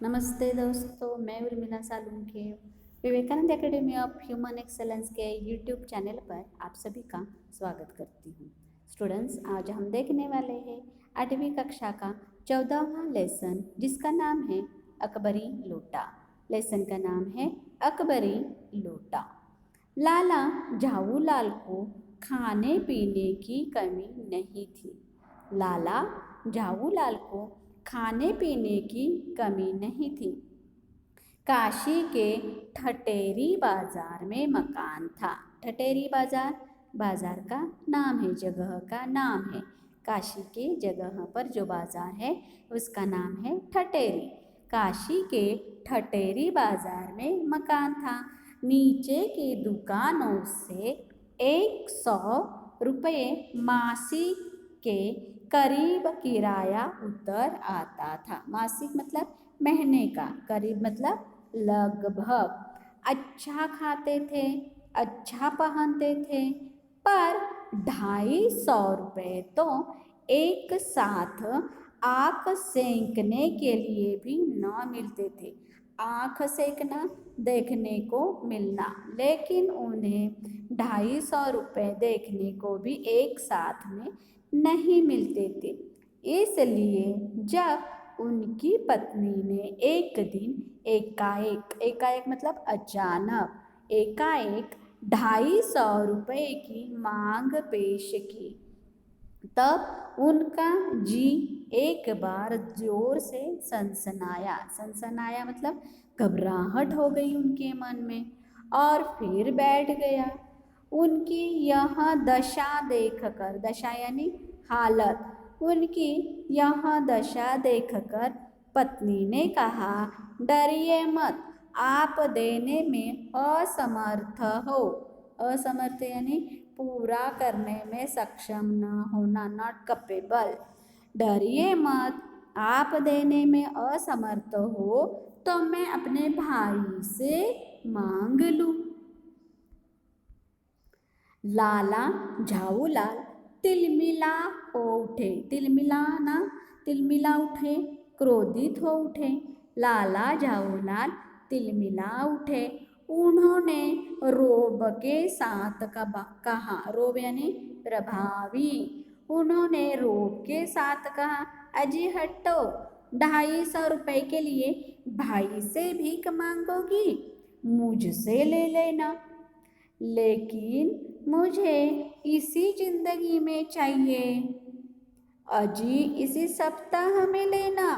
नमस्ते दोस्तों, मैं Urmila Salunkhe Vivekananda Academy of Human Excellence के यूट्यूब चैनल पर आप सभी का स्वागत करती हूँ। स्टूडेंट्स, आज हम देखने वाले हैं 8वीं कक्षा का 14वां लेसन, जिसका नाम है अकबरी लोटा। लेसन का नाम है अकबरी लोटा। लाला झाऊलाल को खाने पीने की कमी नहीं थी। लाला झाऊलाल को खाने पीने की कमी नहीं थी। काशी के ठटेरी बाजार में मकान था। ठटेरी बाजार बाजार का नाम है, जगह का नाम है। काशी के जगह पर जो बाजार है उसका नाम है ठटेरी। काशी के ठटेरी बाजार में मकान था। नीचे की दुकानों से 100 रुपये मासिक के करीब किराया उतर आता था। मासिक मतलब महीने का, करीब मतलब लगभग। अच्छा खाते थे, अच्छा पहनते थे, पर 250 रुपये तो एक साथ आँख सेंकने के लिए भी न मिलते थे। आँख सेंकना, देखने को मिलना, लेकिन उन्हें 250 रुपये देखने को भी एक साथ में नहीं मिलते थे। इसलिए जब उनकी पत्नी ने एक दिन एकाएक मतलब अचानक एकाएक 250 रुपये की मांग पेश की, तब उनका जी एक बार जोर से सनसनाया। सनसनाया मतलब घबराहट हो गई उनके मन में और फिर बैठ गया। उनकी यह दशा देखकर, दशा यानी हालत, उनकी यह दशा देखकर पत्नी ने कहा, डरिए मत, आप देने में असमर्थ हो। असमर्थ यानी पूरा करने में सक्षम न होना, नॉट कैपेबल। डरिए मत, आप देने में असमर्थ हो तो मैं अपने भाई से मांग लूं। लाला झाऊलाल तिलमिला हो उठे। तिलमिलाना, तिलमिला उठे, क्रोधित हो उठे। लाला झाऊलाल तिलमिला उठे। उन्होंने रोब के साथ कहा, रोब यानी प्रभावी। उन्होंने रोब के साथ कहा, अजी हटो, 250 रुपये के लिए भाई से भीख मांगोगी? मुझसे ले लेना, लेकिन मुझे इसी जिंदगी में चाहिए। अजी इसी सप्ताह में लेना।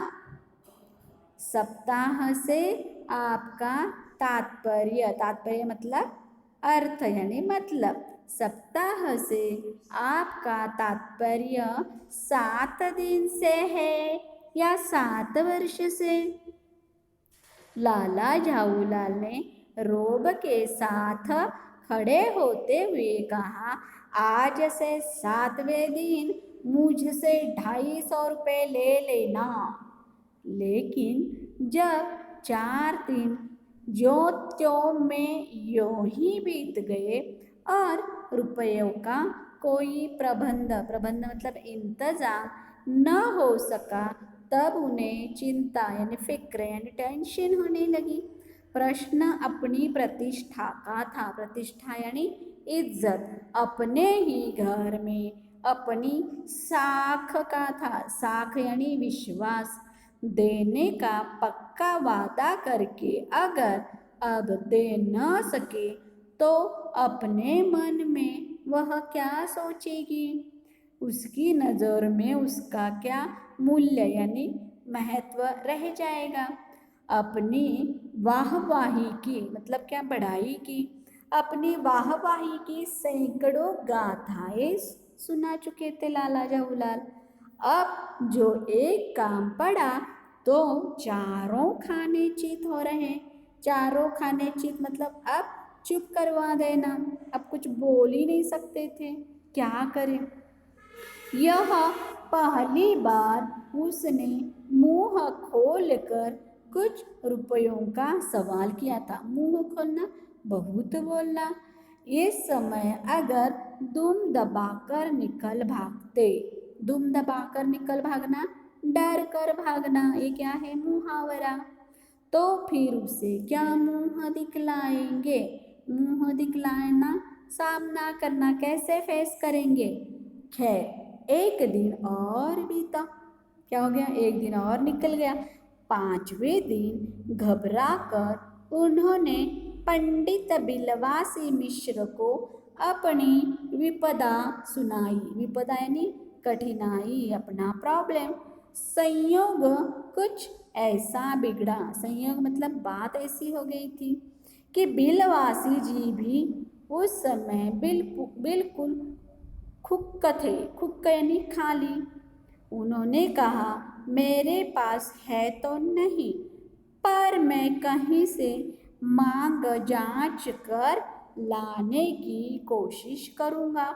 सप्ताह से आपका तात्पर्य, तात्पर्य मतलब अर्थ यानी मतलब, सप्ताह से आपका तात्पर्य 7 दिन से है या 7 वर्ष से? लाला झाऊलाल ने रोब के साथ खड़े होते हुए कहा, आज से 7वें दिन मुझसे 250 रुपये ले लेना। लेकिन जब 4 दिन ज्यों त्यों में यूं ही बीत गए और रुपयों का कोई प्रबंध मतलब इंतजाम न हो सका, तब उन्हें चिंता यानी फिक्र यानी टेंशन होने लगी। प्रश्न अपनी प्रतिष्ठा का था। प्रतिष्ठा यानी इज्जत, अपने ही घर में अपनी साख का था। साख यानी विश्वास, देने का पक्का वादा करके अगर अब दे न सके तो अपने मन में वह क्या सोचेगी? उसकी नज़र में उसका क्या मूल्य यानी महत्व रह जाएगा? अपनी वाहवाही की मतलब क्या, बढ़ाई की। अपनी वाहवाही की सैकड़ों गाथाएं सुना चुके थे लाला झाऊलाल। अब जो एक काम पड़ा तो चारों खाने चित हो रहे। चारों खाने चित मतलब अब चुप करवा देना। अब कुछ बोल ही नहीं सकते थे, क्या करें? यह पहली बार उसने मुंह खोलकर कुछ रुपयों का सवाल किया था। मुंह खोलना, बहुत बोलना। इस समय अगर दुम दबाकर निकल भागते, दुम दबाकर निकल भागना, डर कर भागना, ये क्या है? मुहावरा। तो फिर उसे क्या मुंह दिखलाएंगे? मुंह दिखलाना, सामना करना, कैसे फेस करेंगे? खैर एक दिन और बीता। क्या हो गया? एक दिन और निकल गया। 5वें दिन घबरा कर उन्होंने पंडित बिलवासी मिश्र को अपनी विपदा सुनाई। विपदा यानी कठिनाई, अपना प्रॉब्लम। संयोग कुछ ऐसा बिगड़ा। संयोग मतलब बात ऐसी हो गई थी कि बिलवासी जी भी उस समय बिल्कुल खुक्क थे। खुक्क यानी खाली। उन्होंने कहा, मेरे पास है तो नहीं, पर मैं कहीं से मांग जांच कर लाने की कोशिश करूँगा,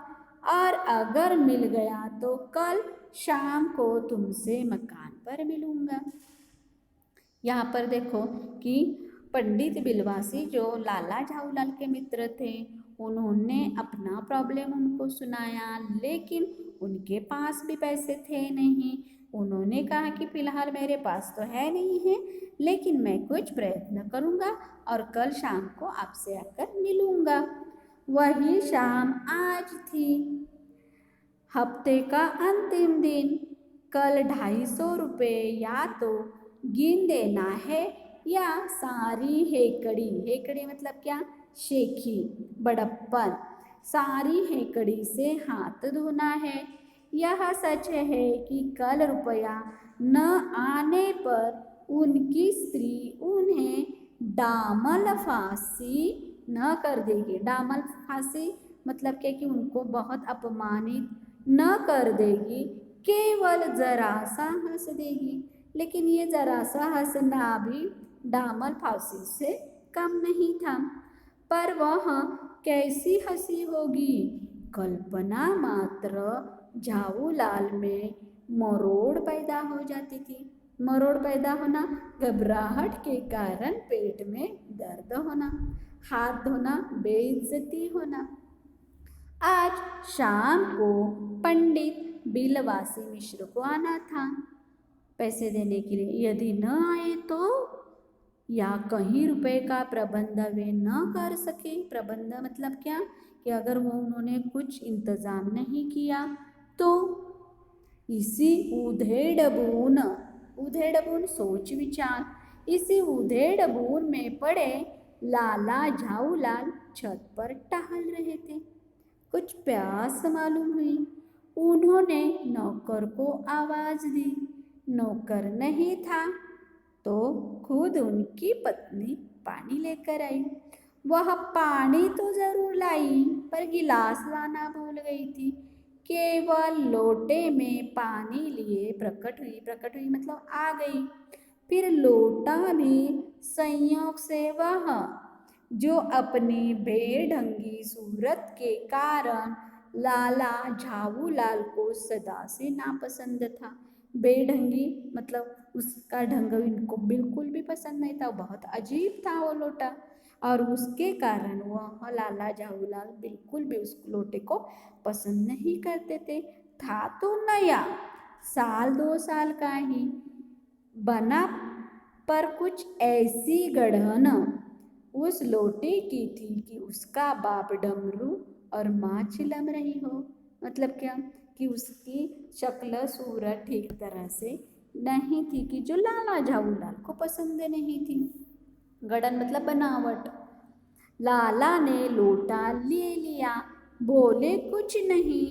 और अगर मिल गया तो कल शाम को तुमसे मकान पर मिलूँगा। यहाँ पर देखो कि पंडित बिलवासी जो लाला झाऊलाल के मित्र थे, उन्होंने अपना प्रॉब्लम उनको सुनाया, लेकिन उनके पास भी पैसे थे नहीं। उन्होंने कहा कि फिलहाल मेरे पास तो है नहीं है, लेकिन मैं कुछ प्रयत्न करूँगा और कल शाम को आपसे आकर मिलूँगा। वही शाम आज थी, हफ्ते का अंतिम दिन। कल 250 रुपये या तो गिन देना है या सारी हेकड़ी। हेकड़ी मतलब क्या? शेखी, बड़प्पन। सारी हेकड़ी से हाथ धोना है। यह सच है कि कल रुपया न आने पर उनकी स्त्री उन्हें डामल फांसी न कर देगी। डामल फांसी मतलब क्या कि उनको बहुत अपमानित न कर देगी, केवल जरा सा हंस देगी। लेकिन ये जरा सा हंसना भी डामल फांसी से कम नहीं था। पर वह कैसी हंसी होगी? कल्पना मात्र झाऊलाल में मरोड़ पैदा हो जाती थी। मरोड़ पैदा होना, घबराहट के कारण पेट में दर्द होना, हाथ धोना, बेइज्जती होना। आज शाम को पंडित बिलवासी मिश्र को आना था पैसे देने के लिए। यदि न आए तो, या कहीं रुपए का प्रबंध वे न कर सके। प्रबंध मतलब क्या कि अगर वो उन्होंने कुछ इंतजाम नहीं किया तो इसी उधेड़बून, उधेड़बून सोच विचार, इसी उधेड़बून में पड़े लाला झाऊलाल छत पर टहल रहे थे। कुछ प्यास मालूम हुई। उन्होंने नौकर को आवाज दी। नौकर नहीं था तो खुद उनकी पत्नी पानी लेकर आई। वह पानी तो जरूर लाई, पर गिलास लाना भूल गई थी। केवल लोटे में पानी लिए प्रकट हुई मतलब आ गई। फिर लोटा भी संयोग से वह जो अपनी बेढंगी सूरत के कारण लाला झाऊलाल को सदा से नापसंद था। बेढंगी मतलब उसका ढंग इनको बिल्कुल भी पसंद नहीं था, बहुत अजीब था वो लोटा, और उसके कारण वह लाला झाऊलाल बिल्कुल भी उस लोटे को पसंद नहीं करते थे। था तो नया, 1-2 साल का ही बना, पर कुछ ऐसी गढ़न उस लोटे की थी कि उसका बाप डमरू और माँ चिलम रही हो। मतलब क्या कि उसकी शक्ल सूरत ठीक तरह से नहीं थी, कि जो लाला झाऊलाल को पसंद नहीं थी। गढ़न मतलब बनावट। लाला ने लोटा ले लिया, बोले कुछ नहीं।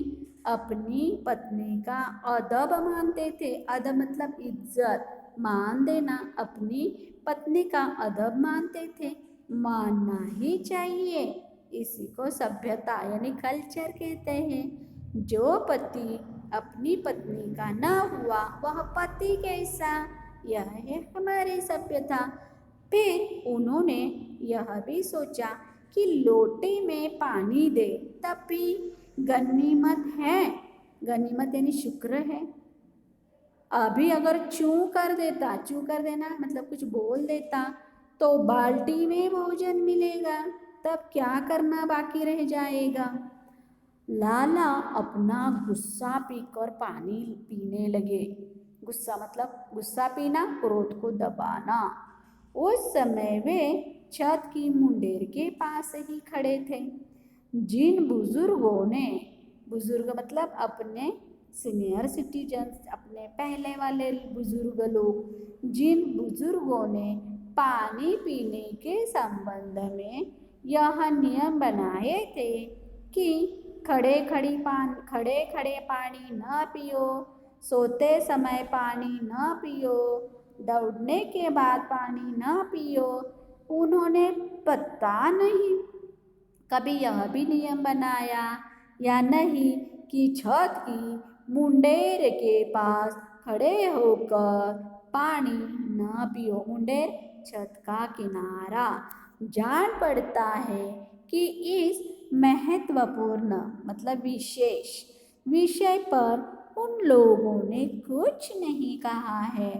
अपनी पत्नी का अदब मानते थे। अदब मतलब इज्जत, मान देना। अपनी पत्नी का अदब मानते थे। मानना ही चाहिए, इसी को सभ्यता यानी कल्चर कहते हैं। जो पति अपनी पत्नी का न हुआ वह पति कैसा, यह है हमारी सभ्यता। फिर उन्होंने यह भी सोचा कि लोटे में पानी दे तब भी गनीमत है। गनीमत यानी शुक्र है। अभी अगर चूं कर देता, चूं कर देना मतलब कुछ बोल देता, तो बाल्टी में भोजन मिलेगा, तब क्या करना बाकी रह जाएगा। लाला अपना गुस्सा पीकर पानी पीने लगे। गुस्सा मतलब गुस्सा पीना, क्रोध को दबाना। उस समय वे छत की मुंडेर के पास ही खड़े थे। जिन बुजुर्गों ने, बुजुर्ग मतलब अपने सीनियर सिटीजन्स, अपने पहले वाले बुजुर्ग लोग, जिन बुजुर्गों ने पानी पीने के संबंध में यह नियम बनाए थे कि खड़े खड़े पानी न पियो, सोते समय पानी न पियो, दौड़ने के बाद पानी न पियो, उन्होंने पता नहीं कभी यह भी नियम बनाया या नहीं कि छत की मुंडेर के पास खड़े होकर पानी न पियो। मुंडेर छत का किनारा। जान पड़ता है कि इस महत्वपूर्ण मतलब विशेष विषय पर उन लोगों ने कुछ नहीं कहा है।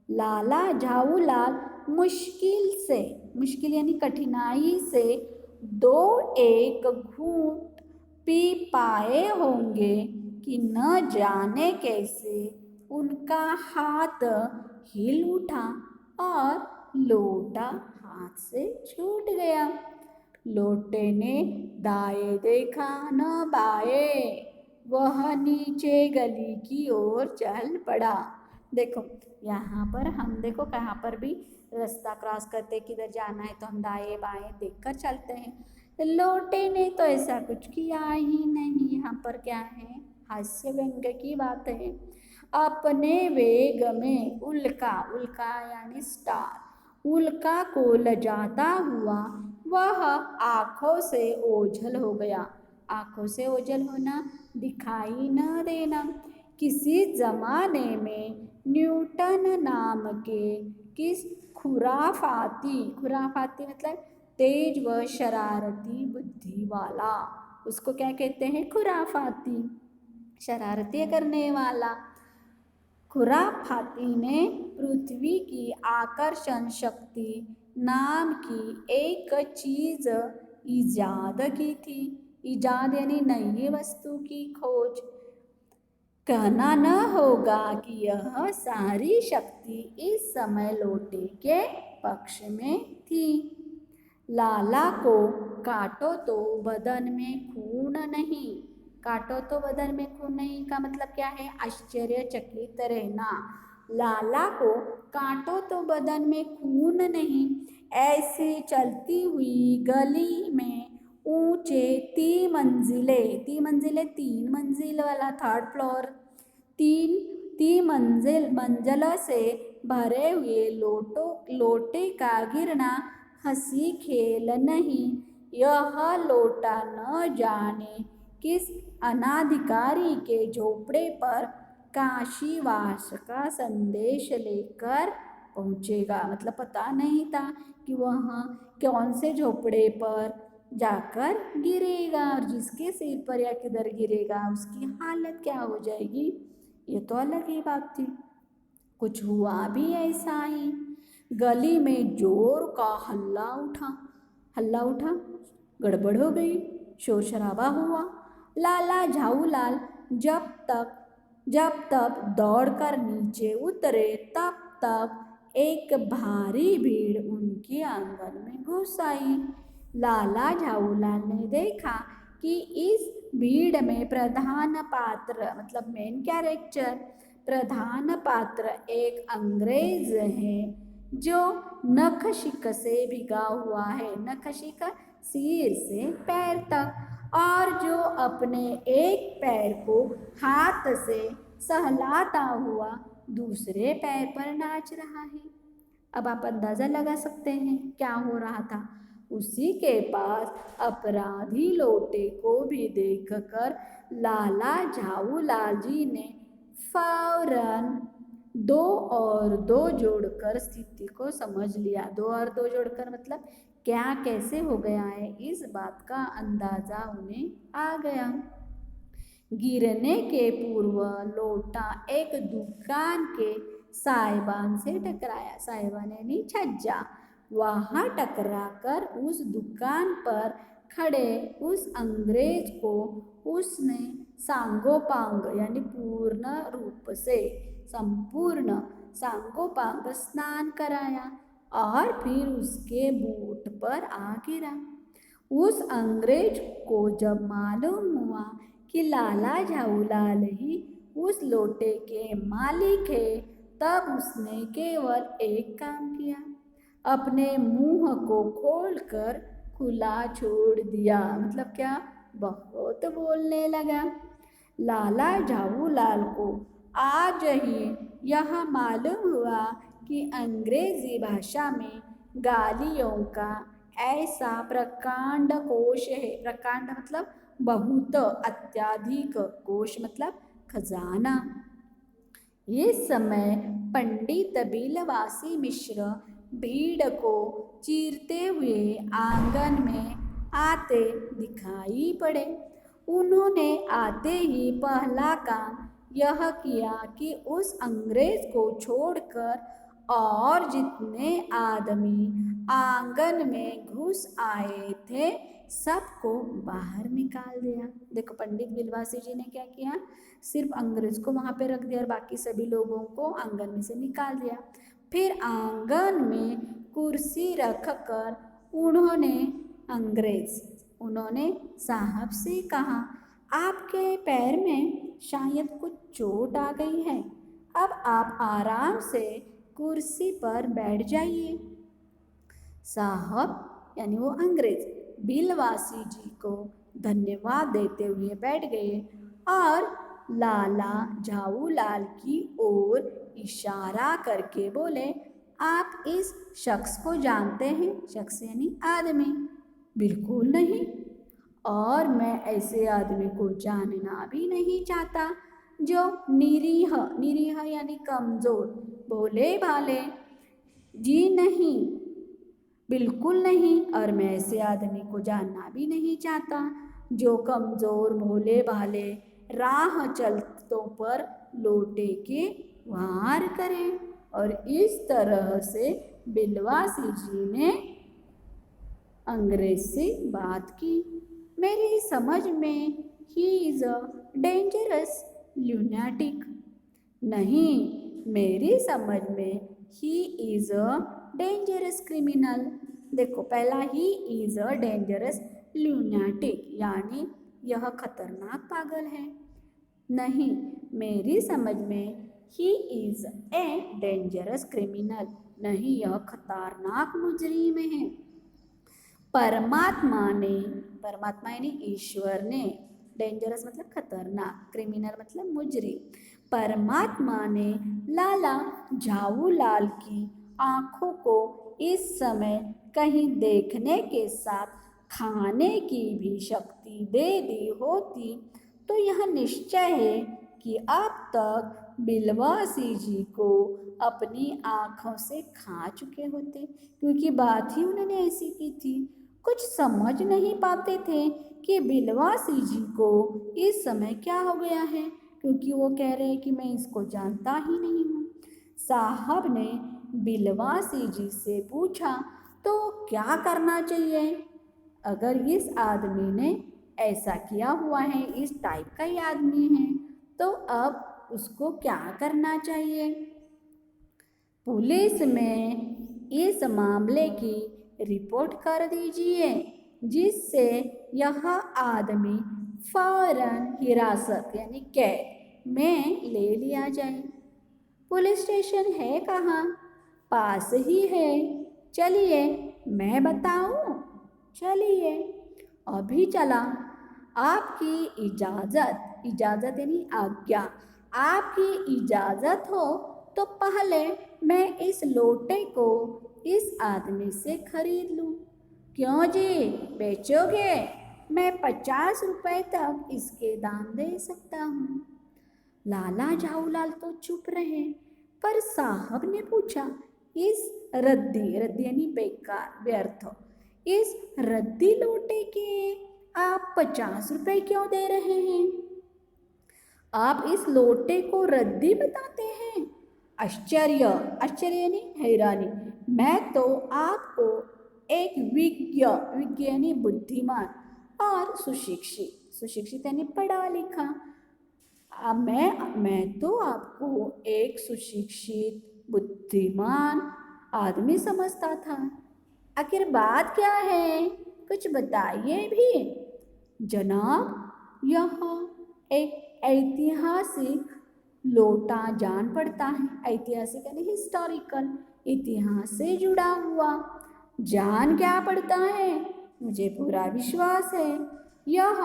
लाला झाऊलाल मुश्किल यानी कठिनाई से दो एक घूंट पी पाए होंगे कि न जाने कैसे उनका हाथ हिल उठा और लोटा हाथ से छूट गया। लोटे ने दाएं देखा न बाएं, वह नीचे गली की ओर चल पड़ा। देखो यहाँ पर हम देखो कहाँ पर भी रास्ता क्रॉस करते किधर जाना है तो हम दाएं बाएं देखकर चलते हैं। लोटे ने तो ऐसा कुछ किया ही नहीं। यहाँ पर क्या है, हास्य व्यंग की बात है। अपने वेग में उल्का, उल्का यानी स्टार, उल्का को लजाता हुआ वह आंखों से ओझल हो गया। आंखों से ओझल होना, दिखाई न देना। किसी जमाने में न्यूटन नाम के किस खुराफाती मतलब तेज व शरारती बुद्धि वाला, उसको क्या कहते हैं, खुराफाती, शरारती करने वाला। खुराफाती ने पृथ्वी की आकर्षण शक्ति नाम की एक चीज इजाद की थी। इजाद यानी नई वस्तु की खोज। कहना न होगा कि यह सारी शक्ति इस समय लोटे के पक्ष में थी। लाला को काटो तो बदन में खून नहीं, काटो तो बदन में खून नहीं का मतलब क्या है, आश्चर्यचकित रहना। लाला को काटो तो बदन में खून नहीं। ऐसी चलती हुई गली में ऊंचे तीन मंजिल वाला थर्ड फ्लोर, तीन मंजिलों से भरे हुए लोटे का गिरना हंसी खेल नहीं। यह लोटा न जाने किस अनाधिकारी के झोपड़े पर काशीवास का संदेश लेकर पहुँचेगा। मतलब पता नहीं था कि वह कौन से झोपड़े पर जाकर गिरेगा और जिसके सिर पर या किधर गिरेगा उसकी हालत क्या हो जाएगी, ये तो अलग ही बात थी। कुछ हुआ भी ऐसा ही। गली में जोर का हल्ला उठा, गड़बड़ हो गई, शोर शराबा हुआ। लाला झाऊलाल जब तक दौड़कर नीचे उतरे तब तक एक भारी भीड़ उनके आंगन में घुस आई। लाला झाऊलाल ने देखा कि इस भीड़ में प्रधान पात्र मतलब मेन कैरेक्टर, प्रधान पात्र एक अंग्रेज है जो नखशिक से भिगा हुआ है। नखशिक सिर से पैर तक, और जो अपने एक पैर को हाथ से सहलाता हुआ दूसरे पैर पर नाच रहा है। अब आप अंदाजा लगा सकते हैं क्या हो रहा था। उसी के पास अपराधी लोटे को भी देखकर लाला झाऊलाल जी ने फौरन दो और दो जोड़कर स्थिति को समझ लिया। दो और दो जोड़कर मतलब क्या कैसे हो गया है, इस बात का अंदाजा उन्हें आ गया। गिरने के पूर्व लोटा एक दुकान के साइबान से टकराया। साइबान यानी छज्जा। वहाँ टकराकर उस दुकान पर खड़े उस अंग्रेज को उसने सांगोपांग यानी पूर्ण रूप से संपूर्ण सांगोपांग स्नान कराया और फिर उसके बूट पर आ गिरा। उस अंग्रेज को जब मालूम हुआ कि लाला झाऊलाल ही उस लोटे के मालिक है, तब उसने केवल एक काम किया, अपने मुंह को खोलकर खुला छोड़ दिया। मतलब क्या? बहुत बोलने लगा। लाला झाऊलाल को आज ही यह मालूम हुआ कि अंग्रेजी भाषा में गालियों का ऐसा प्रकांड कोश है। प्रकांड मतलब बहुत, अत्यधिक, कोश मतलब खजाना। इस समय पंडित बिलवासी मिश्र भीड़ को चीरते हुए आंगन में आते दिखाई पड़े। उन्होंने आते ही पहला काम यह किया कि उस अंग्रेज को छोड़कर और जितने आदमी आंगन में घुस आए थे सबको बाहर निकाल दिया। देखो पंडित बिलवासी जी ने क्या किया, सिर्फ अंग्रेज को वहां पे रख दिया और बाकी सभी लोगों को आंगन में से निकाल दिया। फिर आंगन में कुर्सी रखकर उन्होंने साहब से कहा, आपके पैर में शायद कुछ चोट आ गई है, अब आप आराम से कुर्सी पर बैठ जाइए। साहब यानी वो अंग्रेज बिलवासी जी को धन्यवाद देते हुए बैठ गए और लाला झाऊलाल की ओर इशारा करके बोले, आप इस शख्स को जानते हैं? शख्स यानी आदमी। बिल्कुल नहीं, और मैं ऐसे आदमी को जानना भी नहीं चाहता जो निरीह, निरीह यानी कमजोर, भोले भाले। जी नहीं, बिल्कुल नहीं, और मैं ऐसे आदमी को जानना भी नहीं चाहता जो कमजोर, भोले भाले राह चलतों पर लोटे के वार करें। और इस तरह से बिलवासी जी ने अंग्रेज से बात की। मेरी समझ में ही इज अ डेंजरस ल्यूनाटिक। नहीं, मेरी समझ में he is a dangerous criminal. देखो पहला ही इज अ डेंजरस ल्यूनाटिक यानी यह खतरनाक पागल है। नहीं, मेरी समझ में he is a dangerous criminal, नहीं यह खतरनाक मुजरिम है। परमात्मा यानी ईश्वर ने, डेंजरस मतलब खतरनाक, क्रिमिनल मतलब मुजरिम, परमात्मा ने लाला झाऊलाल की आंखों को इस समय कहीं देखने के साथ खाने की भी शक्ति दे दी होती तो यह निश्चय है कि अब तक बिलवासी जी को अपनी आँखों से खा चुके होते, क्योंकि बात ही उन्होंने ऐसी की थी। कुछ समझ नहीं पाते थे कि बिलवासी जी को इस समय क्या हो गया है, क्योंकि वो कह रहे हैं कि मैं इसको जानता ही नहीं हूँ। साहब ने बिलवासी जी से पूछा, तो क्या करना चाहिए? अगर इस आदमी ने ऐसा किया हुआ है, इस टाइप का ही आदमी है, तो अब उसको क्या करना चाहिए? पुलिस में इस मामले की रिपोर्ट कर दीजिए, जिससे यह आदमी फौरन हिरासत यानी कैद में ले लिया जाए। पुलिस स्टेशन है कहाँ? पास ही है, चलिए मैं बताऊं। चलिए, अभी चला। आपकी इजाज़त, इजाज़त यानी आज्ञा, आपकी इजाज़त हो तो पहले मैं इस लोटे को इस आदमी से खरीद लूं। क्यों जी, बेचोगे? मैं 50 रुपए तक इसके दाम दे सकता हूँ। लाला झाऊलाल तो चुप रहे, पर साहब ने पूछा, इस रद्दी, रद्दी यानी बेकार, व्यर्थ, इस रद्दी लोटे के आप 50 रुपए क्यों दे रहे हैं? आप इस लोटे को रद्दी बताते हैं? आश्चर्य, आश्चर्य यानी हैरानी। मैं तो आपको एक विज्ञ, विज्ञ यानी बुद्धिमान और सुशिक्षित, सुशिक्षित यानी पढ़ा लिखा, मैं तो आपको एक सुशिक्षित, बुद्धिमान आदमी समझता था। आखिर बात क्या है, कुछ बताइए भी। जनाब, यह एक ऐतिहासिक लोटा जान पड़ता है। ऐतिहासिक यानी हिस्टोरिकल, इतिहास से जुड़ा हुआ। जान क्या पड़ता है, मुझे पूरा विश्वास है यह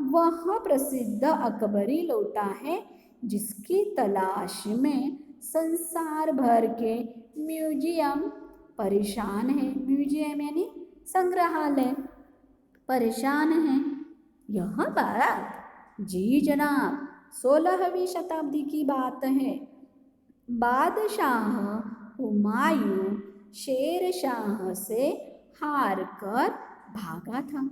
वह प्रसिद्ध अकबरी लोटा है जिसकी तलाश में संसार भर के म्यूजियम परेशान है। म्यूजियम यानी संग्रहालय परेशान है। यह बात, जी जनाब, 16वीं शताब्दी की बात है। बादशाह हुमायूं शेर शाह से हार कर भागा था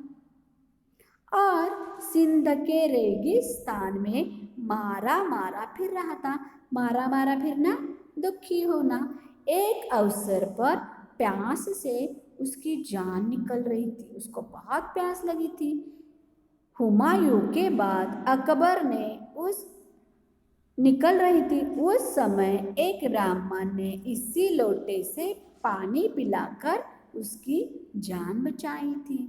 और सिंध के रेगिस्तान में मारा मारा फिर रहा था। मारा मारा फिरना, दुखी होना। एक अवसर पर प्यास से उसकी जान निकल रही थी, उसको बहुत प्यास लगी थी। हुमायूं के बाद अकबर ने उस निकल रही थी, उस समय एक ब्राह्मण ने इसी लोटे से पानी पिलाकर उसकी जान बचाई थी।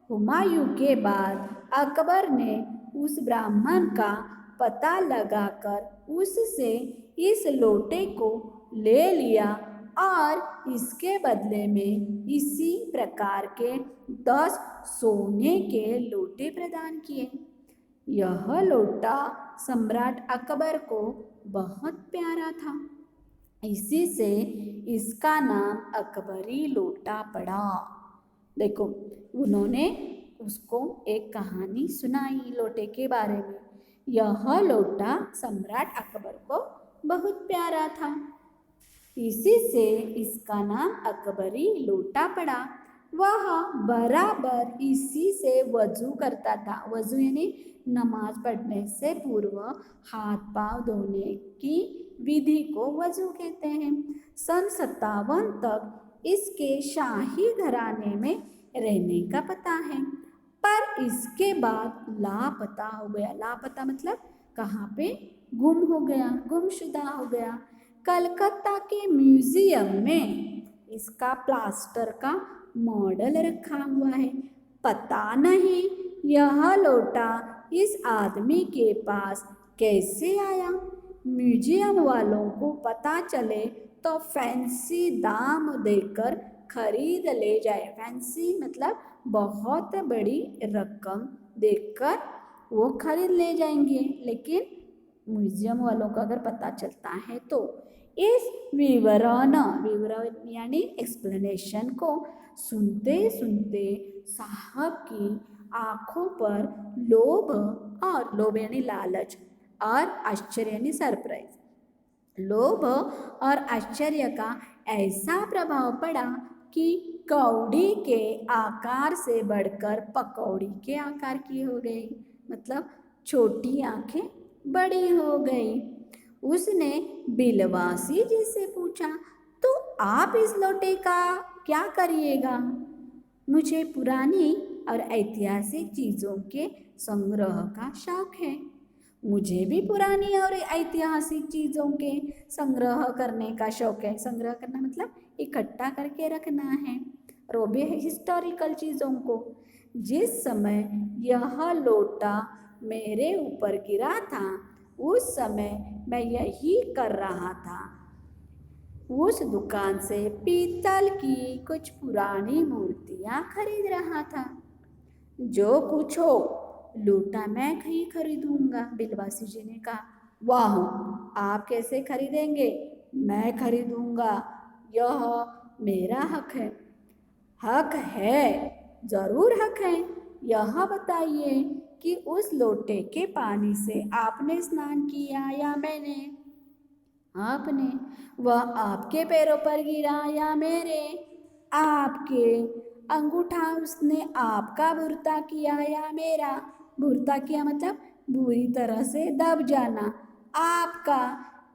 हुमायूं के बाद अकबर ने उस ब्राह्मण का पता लगाकर उससे इस लोटे को ले लिया और इसके बदले में इसी प्रकार के 10 सोने के लोटे प्रदान किए। यह लोटा सम्राट अकबर को बहुत प्यारा था, इसी से इसका नाम अकबरी लोटा पड़ा। देखो, उन्होंने उसको एक कहानी सुनाई लोटे के बारे में। यह लोटा सम्राट अकबर को बहुत प्यारा था, इसी से इसका नाम अकबरी लोटा पड़ा। वह बराबर इसी से वजू करता था। वजू यानी नमाज पढ़ने से पूर्व हाथ पांव धोने की विधि को वजू कहते हैं। सन 57 तक इसके शाही घराने में रहने का पता है, पर इसके बाद लापता हो गया। लापता मतलब कहाँ पे, गुम हो गया, गुमशुदा हो गया। कलकत्ता के म्यूजियम में इसका प्लास्टर का मॉडल रखा हुआ है। पता नहीं यह लोटा इस आदमी के पास कैसे आया। म्यूजियम वालों को पता चले तो फैंसी दाम देकर खरीद ले जाए। फैंसी मतलब बहुत बड़ी रकम देकर वो खरीद ले जाएंगे, लेकिन म्यूजियम वालों को अगर पता चलता है तो इस विवरण यानी एक्सप्लेनेशन को सुनते सुनते साहब की आंखों पर लोभ, और लोभ यानी लालच, और आश्चर्य यानी सरप्राइज, लोभ और आश्चर्य का ऐसा प्रभाव पड़ा कि कौड़ी के आकार से बढ़कर पकौड़ी के आकार की हो गई। मतलब छोटी आंखें बड़ी हो गई। उसने बिलवासी जी से पूछा, तो आप इस लोटे का क्या करिएगा? मुझे पुरानी और ऐतिहासिक चीज़ों के संग्रह का शौक है। मुझे भी पुरानी और ऐतिहासिक चीज़ों के संग्रह करने का शौक है। संग्रह करना मतलब इकट्ठा करके रखना है, और वो भी हिस्टोरिकल चीज़ों को। जिस समय यह लोटा मेरे ऊपर गिरा था, उस समय मैं यही कर रहा था। उस दुकान से पीतल की कुछ पुरानी मूर्तियाँ खरीद रहा था। जो पूछो, लोटा मैं ही खरीदूंगा, बिलवासी जी ने कहा। वाह, आप कैसे खरीदेंगे? मैं खरीदूंगा, यह मेरा हक है। हक है, जरूर हक है। यह बताइए कि उस लोटे के पानी से आपने स्नान किया या मैंने? आपने। वह आपके पैरों पर गिरा या मेरे? आपके। अंगूठा उसने आपका बुरता किया या मेरा? बुरता किया मतलब बुरी तरह से दब जाना। आपका।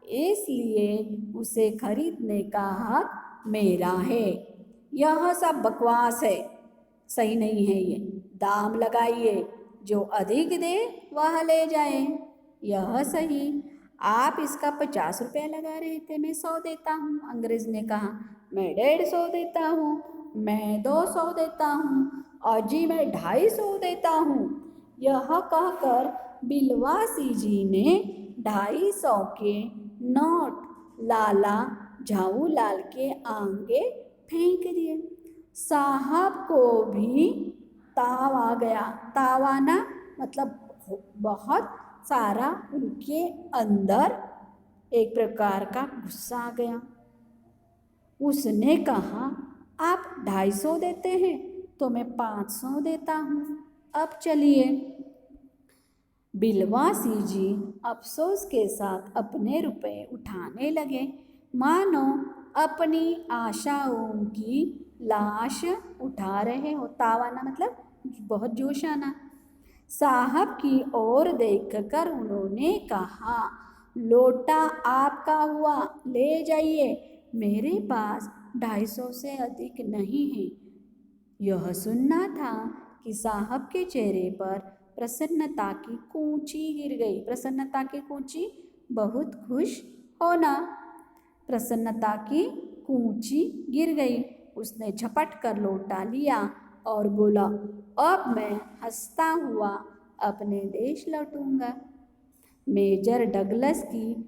इसलिए उसे खरीदने का हक मेरा है। यह सब बकवास है, सही नहीं है ये। दाम लगाइए, जो अधिक दे वह ले जाए। यह सही। आप इसका 50 रुपया लगा रहे थे, मैं 100 देता हूँ, अंग्रेज ने कहा। मैं 150 देता हूँ, मैं 200 देता हूँ, और जी मैं 250 देता हूँ। यह कहकर बिलवासी जी ने 250 के नोट लाला झाऊलाल के आगे फेंक दिए। साहब को भी ताव आ गया। ताव आना मतलब बहुत सारा उनके अंदर एक प्रकार का गुस्सा आ गया। उसने कहा, आप 250 देते हैं तो मैं 500 देता हूँ, अब चलिए। बिलवासी जी अफसोस के साथ अपने रुपए उठाने लगे, मानो अपनी आशाओं की लाश उठा रहे हो। तावाना मतलब बहुत जोश आना। साहब की ओर देखकर उन्होंने कहा, लोटा आपका हुआ, ले जाइए, मेरे पास 250 से अधिक नहीं है। यह सुनना था कि साहब के चेहरे पर प्रसन्नता की कूंची गिर गई। प्रसन्नता की कूंची, बहुत खुश होना। प्रसन्नता की कूंची गिर गई। उसने झपट कर लोटा लिया और बोला, अब मैं हंसता हुआ अपने देश लौटूंगा। मेजर डगलस की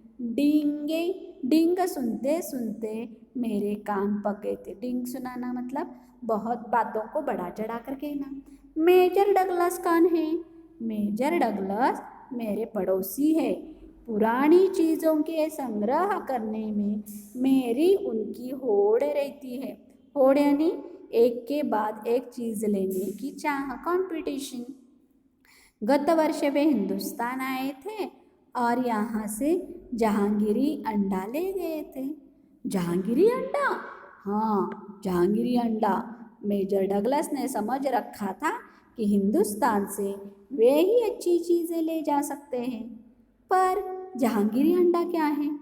डींग सुनते सुनते मेरे कान पक गए थे। डींग सुनाना मतलब बहुत बातों को बढ़ा चढ़ा कर कहना। मेजर डगलस कौन है? मेजर डगलस मेरे पड़ोसी है। पुरानी चीज़ों के संग्रह करने में मेरी उनकी होड़ रहती है। होड़ यानी एक के बाद एक चीज़ लेने की चाह, कंपटीशन। गत वर्ष वे हिंदुस्तान आए थे और यहाँ से जहांगीरी अंडा ले गए थे। जहांगीरी अंडा? हाँ, जहांगीरी अंडा। मेजर डगलस ने समझ रखा था कि हिंदुस्तान से वे ही अच्छी चीज़ें ले जा सकते हैं। पर जहांगीरी अंडा क्या है?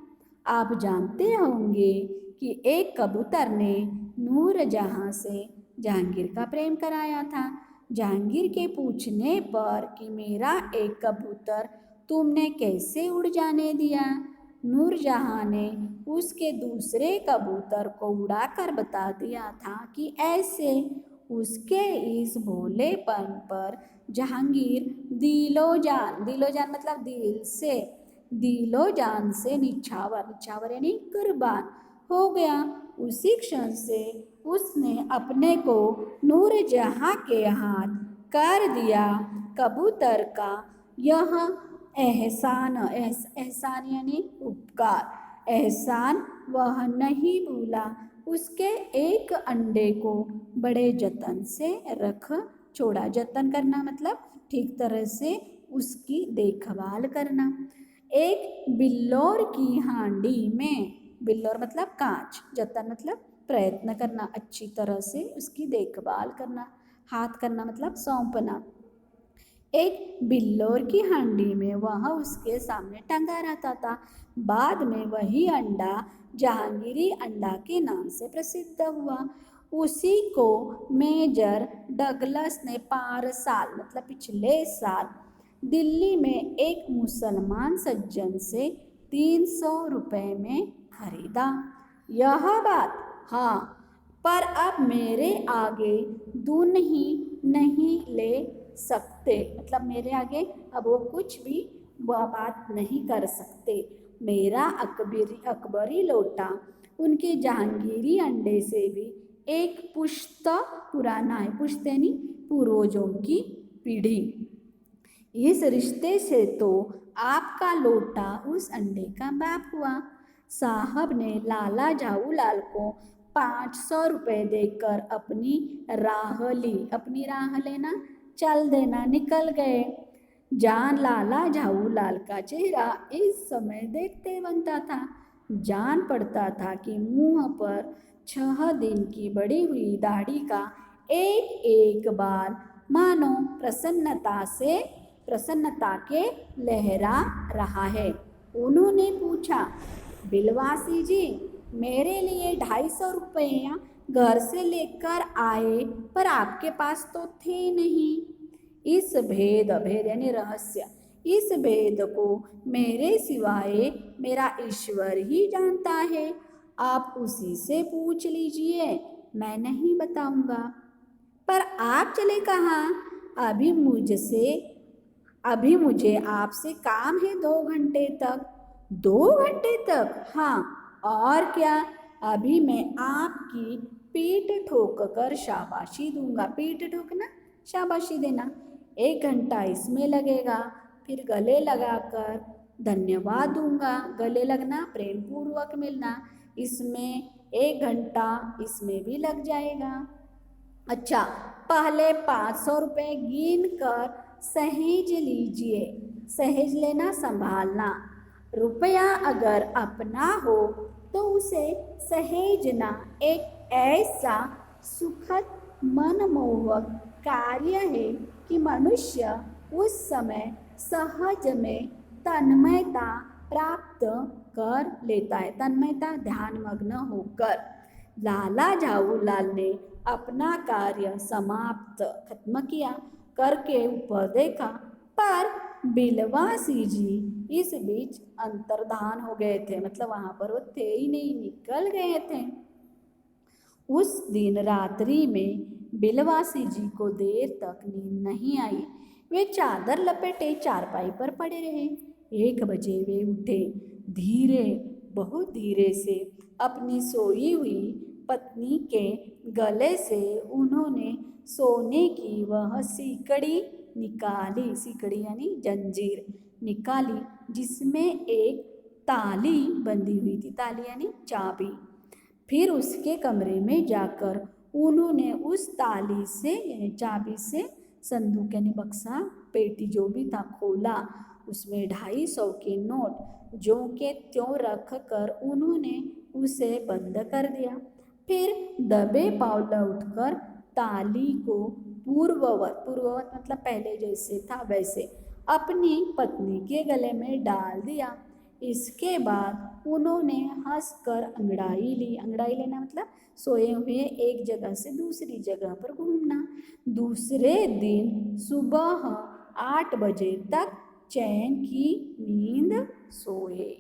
आप जानते होंगे कि एक कबूतर ने नूरजहां से जहांगीर का प्रेम कराया था। जहांगीर के पूछने पर कि मेरा एक कबूतर तुमने कैसे उड़ जाने दिया, नूरजहां ने उसके दूसरे कबूतर को उड़ाकर बता दिया था कि ऐसे। उसके इस भोलेपन पर जहांगीर दिलो जान मतलब दिलो जान से निछावर यानी कुर्बान हो गया। उसी क्षण से उसने अपने को नूरजहां के हाथ कर दिया। कबूतर का यह एहसान यानी उपकार, एहसान वह नहीं भूला। उसके एक अंडे को बड़े जतन से रख छोड़ा। जतन करना मतलब ठीक तरह से उसकी देखभाल करना। एक बिल्लौर की हांडी में, बिल्लौर मतलब कांच, जतन मतलब प्रयत्न करना, अच्छी तरह से उसकी देखभाल करना। हाथ करना मतलब सौंपना। एक बिल्लौर की हांडी में वह उसके सामने टंगा रहता था। बाद में वही अंडा जहांगीरी अंडा के नाम से प्रसिद्ध हुआ। उसी को मेजर डगलस ने पारसाल मतलब पिछले साल दिल्ली में एक मुसलमान सज्जन से 300 रुपये में खरीदा। यह बात, हाँ, पर अब मेरे आगे दून ही नहीं ले सकते, मतलब मेरे आगे अब वो कुछ भी वह बात नहीं कर सकते। मेरा अकबरी लोटा उनके जहांगीरी अंडे से भी एक पुश्त पुराना है। पुश्त यानी पूर्वजों की पीढ़ी। इस रिश्ते से तो आपका लोटा उस अंडे का बाप हुआ। साहब ने लाला झाऊलाल को 500 रुपये देकर अपनी राह ली। अपनी राह लेना, चल देना, निकल गए। जान लाला झाऊलाल का चेहरा इस समय देखते बनता था। जान पड़ता था कि मुंह पर 6 दिन की बढ़ी हुई दाढ़ी का एक एक बाल मानो प्रसन्नता के लहरा रहा है। उन्होंने पूछा, बिलवासी जी, मेरे लिए 250 रुपया घर से लेकर आए पर आपके पास तो थे नहीं। इस भेद यानी रहस्य, इस भेद को मेरे सिवाय मेरा ईश्वर ही जानता है। आप उसी से पूछ लीजिए, मैं नहीं बताऊंगा। पर आप चले कहाँ? अभी मुझसे अभी मुझे आपसे काम है 2 घंटे तक। 2 घंटे तक? हाँ, और क्या? अभी मैं आपकी पीठ ठोक कर शाबाशी दूंगा। पीठ ठोकना, शाबाशी देना। 1 घंटा इसमें लगेगा, फिर गले लगाकर धन्यवाद दूंगा। गले लगना, प्रेम पूर्वक मिलना, इसमें 1 घंटा इसमें भी लग जाएगा। अच्छा, पहले 500 रुपये गिन कर सहेज लीजिए। सहेज लेना, संभालना। रुपया अगर अपना हो तो उसे सहेजना एक ऐसा सुखद मनमोहक कार्य है कि मनुष्य उस समय सहज में तन्मयता प्राप्त कर लेता है। तन्मयता, ध्यानमग्न होकर। लाला झाऊलाल ने अपना कार्य समाप्त खत्म किया, करके ऊपर देखा, पर बिलवासी जी इस बीच अंतर्धान हो गए थे। मतलब वहां पर वो थे ही नहीं, निकल गए थे। उस दिन रात्रि में बिलवासी जी को देर तक नींद नहीं आई। वे चादर लपेटे चारपाई पर पड़े रहे। 1 बजे वे उठे। धीरे, बहुत धीरे से अपनी सोई हुई पत्नी के गले से उन्होंने सोने की वह सीकड़ी निकाली। सीकड़ी यानी जंजीर निकाली, जिसमें एक ताली बंधी हुई थी। ताली यानी चाबी। फिर उसके कमरे में जाकर उन्होंने उस ताली से यानी चाबी से संदूक यानी बक्सा, पेटी जो भी था, खोला। उसमें 250 के नोट जो के त्यों रख कर उन्होंने उसे बंद कर दिया। फिर दबे पांव लौटकर ताली को पूर्ववत, पूर्ववत मतलब पहले जैसे था वैसे, अपनी पत्नी के गले में डाल दिया। इसके बाद उन्होंने हंसकर अंगड़ाई ली। अंगड़ाई लेना मतलब सोए हुए एक जगह से दूसरी जगह पर घूमना। दूसरे दिन सुबह 8 बजे तक चैन की नींद सोए।